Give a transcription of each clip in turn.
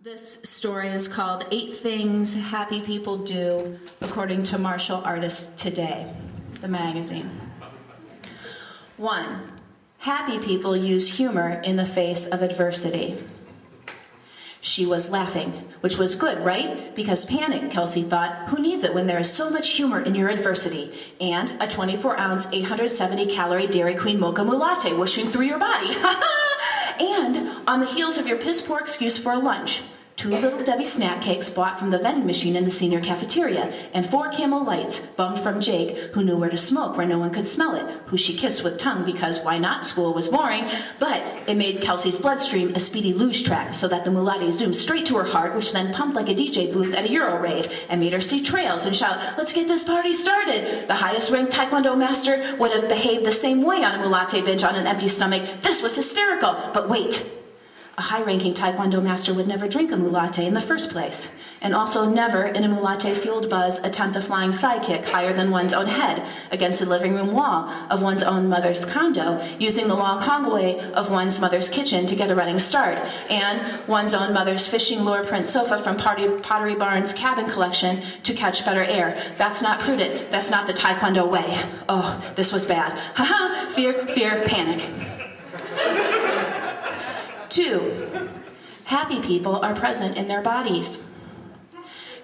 This story is called 8 Things Happy People Do According to Martial Artists Today, the magazine. 1. Happy people use humor in the face of adversity. She was laughing, which was good, right? Because panic, Kelsey thought, who needs it when there is so much humor in your adversity? And a 24-ounce, 870-calorie Dairy Queen mocha latte whooshing through your body. And on the heels of your piss-poor excuse for a lunch, 2 Little Debbie snack cakes bought from the vending machine in the senior cafeteria, and 4 Camel Lights bummed from Jake, who knew where to smoke where no one could smell it, who she kissed with tongue because why not, school was boring, but it made Kelsey's bloodstream a speedy luge track so that the mulati zoomed straight to her heart, which then pumped like a DJ booth at a Euro rave, and made her see trails and shout, "Let's get this party started!" The highest-ranked Taekwondo master would have behaved the same way on a mulati bench on an empty stomach. This was hysterical, but wait. A high-ranking Taekwondo master would never drink a mulati in the first place, and also never, in a mulati-fueled buzz, attempt a flying sidekick higher than one's own head against the living room wall of one's own mother's condo, using the long hallway of one's mother's kitchen to get a running start, and one's own mother's fishing lure print sofa from Pottery Barn's cabin collection to catch better air. That's not prudent. That's not the Taekwondo way. Oh, this was bad. Haha, fear, panic. 2. Happy people are present in their bodies.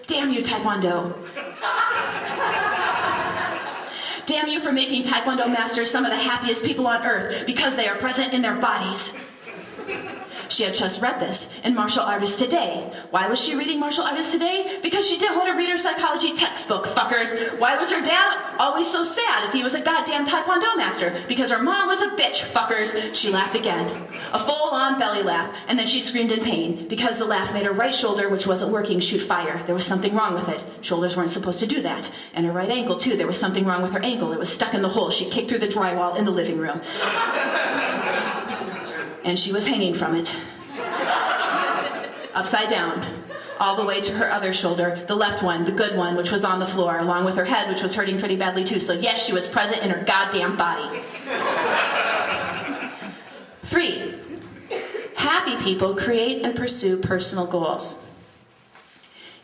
Damn you, Taekwondo. Damn you for making Taekwondo masters some of the happiest people on earth because they are present in their bodies. She had just read this in Martial Artists Today. Why was she reading Martial Artists Today? Because she didn't want to read her psychology textbook, fuckers. Why was her dad always so sad if he was a goddamn Taekwondo master? Because her mom was a bitch, fuckers. She laughed again. A full-on belly laugh, and then she screamed in pain because the laugh made her right shoulder, which wasn't working, shoot fire. There was something wrong with it. Shoulders weren't supposed to do that. And her right ankle, too. There was something wrong with her ankle. It was stuck in the hole. She kicked through the drywall in the living room. And she was hanging from it. Upside down, all the way to her other shoulder, the left one, the good one, which was on the floor, along with her head, which was hurting pretty badly too. So yes, she was present in her goddamn body. 3. Happy people create and pursue personal goals.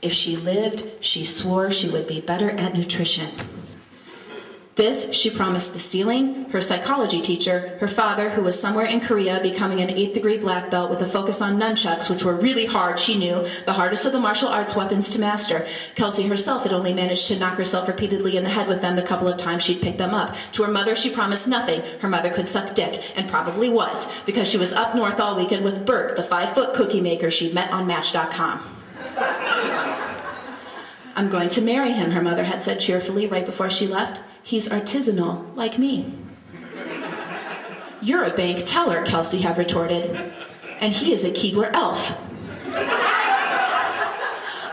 If she lived, she swore she would be better at nutrition. This she promised the ceiling, her psychology teacher, her father, who was somewhere in Korea becoming an 8th-degree black belt with a focus on nunchucks, which were really hard, she knew, the hardest of the martial arts weapons to master. Kelsey herself had only managed to knock herself repeatedly in the head with them the couple of times she'd picked them up. To her mother, she promised nothing. Her mother could suck dick, and probably was, because she was up north all weekend with Bert, the 5-foot cookie maker she'd met on Match.com. I'm going to marry him, her mother had said cheerfully right before she left. He's artisanal, like me. You're a bank teller, Kelsey had retorted. And he is a Keebler elf.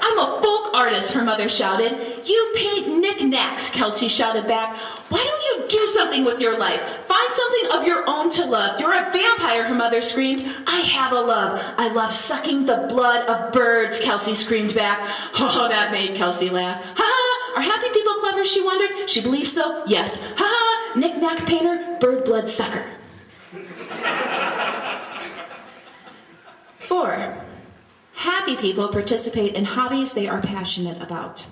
I'm a folk artist, her mother shouted. You paint knickknacks, Kelsey shouted back. Why don't you do something with your life? Find something of your own to love. You're a vampire, her mother screamed. I have a love. I love sucking the blood of birds, Kelsey screamed back. Oh, that made Kelsey laugh. Ha ha! Are happy people clever, she wondered? She believed so? Yes. Ha ha! Knick-knack painter, bird blood sucker. 4. Happy people participate in hobbies they are passionate about.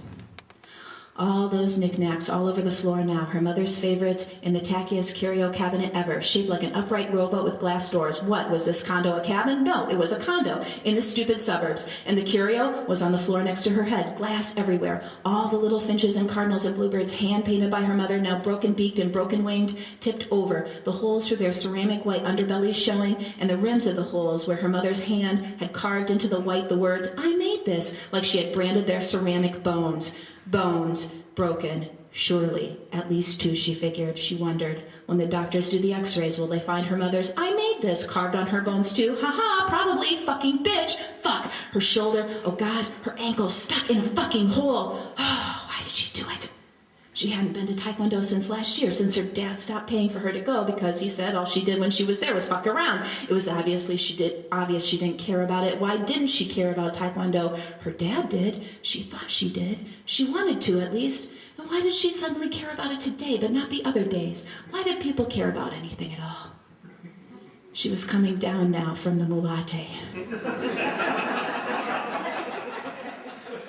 All those knickknacks all over the floor now, her mother's favorites in the tackiest curio cabinet ever, shaped like an upright rowboat with glass doors. What, was this condo a cabin? No, it was a condo in the stupid suburbs. And the curio was on the floor next to her head, glass everywhere. All the little finches and cardinals and bluebirds, hand-painted by her mother, now broken-beaked and broken-winged, tipped over, the holes through their ceramic white underbellies showing, and the rims of the holes where her mother's hand had carved into the white the words, I made this, like she had branded their ceramic bones. Bones, broken, surely. At least 2, she figured. She wondered. When the doctors do the x-rays, will they find her mother's I made this carved on her bones too? Ha-ha, probably. Fucking bitch. Fuck. Her shoulder, oh God, her ankle stuck in a fucking hole. Oh, why did she do it? She hadn't been to Taekwondo since last year, since her dad stopped paying for her to go because he said all she did when she was there was fuck around. It was obvious she didn't care about it. Why didn't she care about Taekwondo? Her dad did. She thought she did. She wanted to, at least. And why did she suddenly care about it today, but not the other days? Why did people care about anything at all? She was coming down now from the mulati.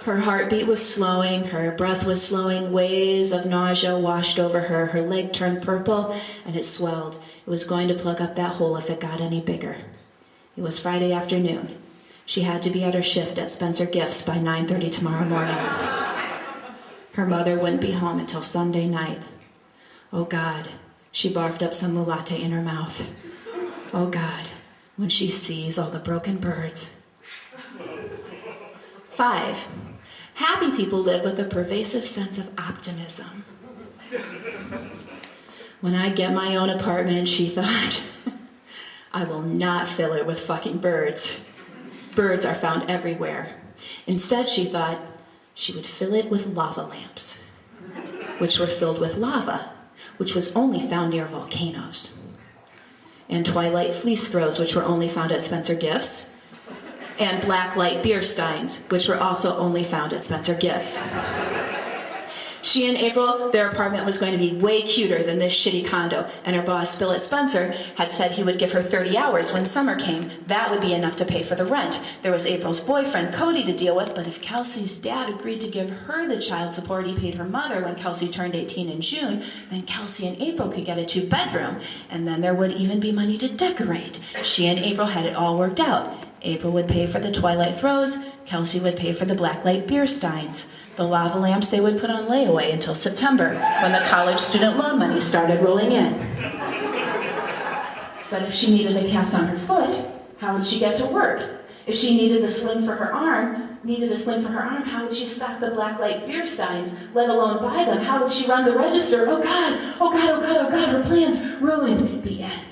Her heartbeat was slowing, her breath was slowing, waves of nausea washed over her. Her leg turned purple and it swelled. It was going to plug up that hole if it got any bigger. It was Friday afternoon. She had to be at her shift at Spencer Gifts by 9:30 tomorrow morning. Her mother wouldn't be home until Sunday night. Oh God, she barfed up some latte in her mouth. Oh God, when she sees all the broken birds. 5. Happy people live with a pervasive sense of optimism. When I get my own apartment, she thought, I will not fill it with fucking birds. Birds are found everywhere. Instead, she thought, she would fill it with lava lamps, which were filled with lava, which was only found near volcanoes. And twilight fleece throws, which were only found at Spencer Gifts, and black light beer steins, which were also only found at Spencer Gifts. She and April, their apartment was going to be way cuter than this shitty condo, and her boss, Bill at Spencer, had said he would give her 30 hours when summer came. That would be enough to pay for the rent. There was April's boyfriend, Cody, to deal with, but if Kelsey's dad agreed to give her the child support he paid her mother when Kelsey turned 18 in June, then Kelsey and April could get a 2-bedroom, and then there would even be money to decorate. She and April had it all worked out. April would pay for the twilight throws, Kelsey would pay for the blacklight beer steins. The lava lamps they would put on layaway until September, when the college student loan money started rolling in. But if she needed a cast on her foot, how would she get to work? If she needed a sling for her arm, how would she stock the blacklight beer steins, let alone buy them? How would she run the register? Oh God, oh God, oh God, oh God, her plans ruined. The end.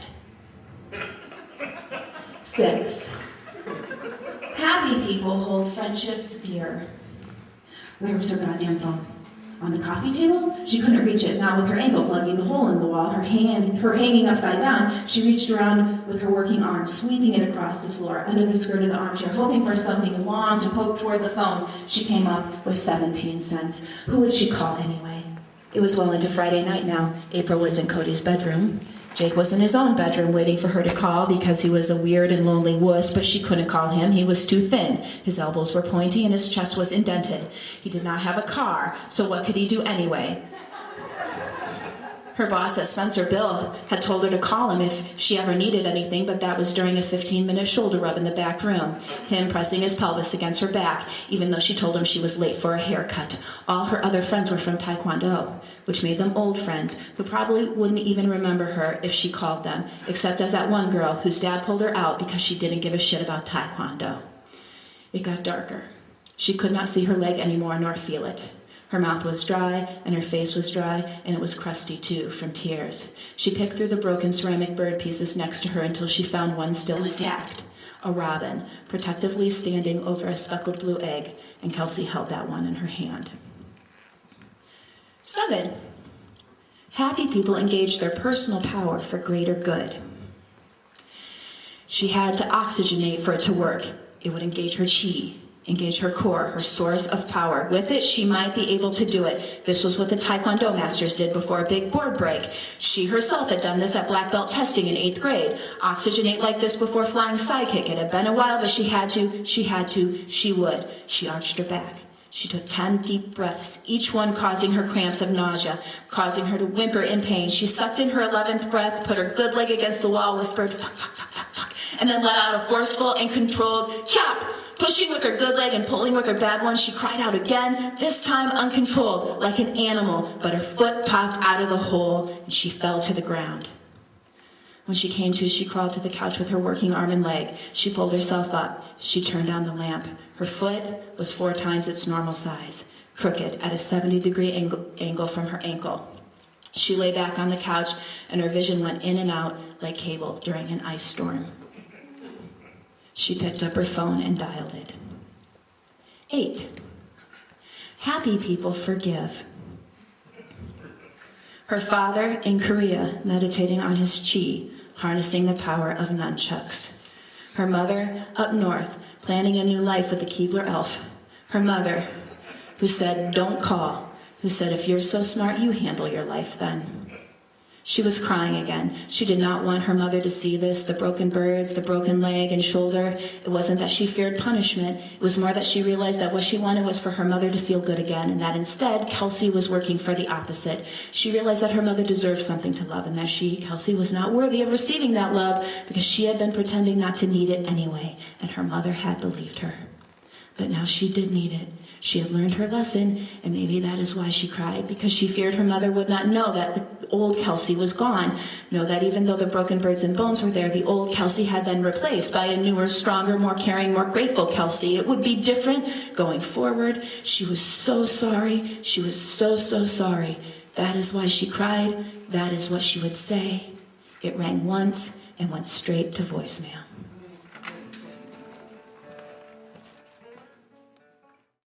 6. Happy people hold friendships dear. Where was her goddamn phone? On the coffee table? She couldn't reach it, not with her ankle plugging the hole in the wall, her hanging upside down. She reached around with her working arm, sweeping it across the floor, under the skirt of the armchair, hoping for something long to poke toward the phone. She came up with 17 cents. Who would she call anyway? It was well into Friday night now. April was in Cody's bedroom. Jake was in his own bedroom waiting for her to call because he was a weird and lonely wuss, but she couldn't call him. He was too thin. His elbows were pointy and his chest was indented. He did not have a car, so what could he do anyway? Her boss at Spencer, Bill, had told her to call him if she ever needed anything, but that was during a 15-minute shoulder rub in the back room, him pressing his pelvis against her back, even though she told him she was late for a haircut. All her other friends were from Taekwondo, which made them old friends, who probably wouldn't even remember her if she called them, except as that one girl whose dad pulled her out because she didn't give a shit about Taekwondo. It got darker. She could not see her leg anymore nor feel it. Her mouth was dry, and her face was dry, and it was crusty, too, from tears. She picked through the broken ceramic bird pieces next to her until she found one still intact, a robin, protectively standing over a speckled blue egg, and Kelsey held that one in her hand. 7. Happy people engage their personal power for greater good. She had to oxygenate for it to work. It would engage her chi, engage her core, her source of power. With it, she might be able to do it. This was what the Taekwondo masters did before a big board break. She herself had done this at black belt testing in 8th grade. Oxygenate like this before flying sidekick. It had been a while, but she would. She arched her back. She took 10 deep breaths, each one causing her cramps of nausea, causing her to whimper in pain. She sucked in her 11th breath, put her good leg against the wall, whispered, fuck, fuck, fuck, fuck, fuck, and then let out a forceful and controlled chop. Pushing with her good leg and pulling with her bad one, she cried out again, this time uncontrolled, like an animal, but her foot popped out of the hole and she fell to the ground. When she came to, she crawled to the couch with her working arm and leg. She pulled herself up. She turned on the lamp. Her foot was 4 times its normal size, crooked at a 70-degree angle from her ankle. She lay back on the couch and her vision went in and out like cable during an ice storm. She picked up her phone and dialed it. 8. Happy people forgive. Her father in Korea, meditating on his chi, harnessing the power of nunchucks. Her mother up north, planning a new life with the Keebler elf. Her mother, who said, don't call, who said, if you're so smart, you handle your life then. She was crying again. She did not want her mother to see this, the broken birds, the broken leg and shoulder. It wasn't that she feared punishment. It was more that she realized that what she wanted was for her mother to feel good again, and that instead, Kelsey was working for the opposite. She realized that her mother deserved something to love, and that Kelsey, was not worthy of receiving that love because she had been pretending not to need it anyway, and her mother had believed her. But now she did need it. She had learned her lesson, and maybe that is why she cried, because she feared her mother would not know that the old Kelsey was gone. Know that even though the broken birds and bones were there, the old Kelsey had been replaced by a newer, stronger, more caring, more grateful Kelsey. It would be different going forward. She was so sorry. She was so, so sorry. That is why she cried. That is what she would say. It rang once and went straight to voicemail.